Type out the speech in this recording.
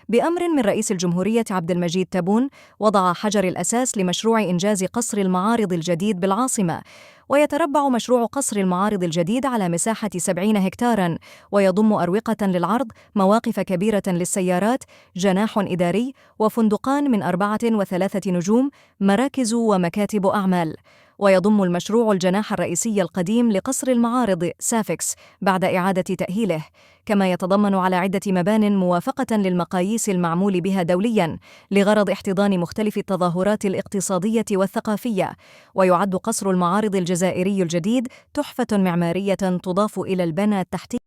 بأمر من رئيس الجمهورية عبد المجيد تبون، وضع حجر الأساس لمشروع إنجاز قصر المعارض الجديد بالعاصمة. ويتربع مشروع قصر المعارض الجديد على مساحة 70 هكتاراً، ويضم أروقة للعرض، مواقف كبيرة للسيارات، جناح إداري، وفندقان من 4 و3 نجوم، مراكز ومكاتب أعمال. ويضم المشروع الجناح الرئيسي القديم لقصر المعارض سافكس بعد إعادة تأهيله، كما يتضمن على عدة مبان موافقة للمقاييس المعمول بها دولياً لغرض احتضان مختلف التظاهرات الاقتصادية والثقافية. ويعد قصر المعارض الجزائري الجديد تحفة معمارية تضاف إلى البنى التحتي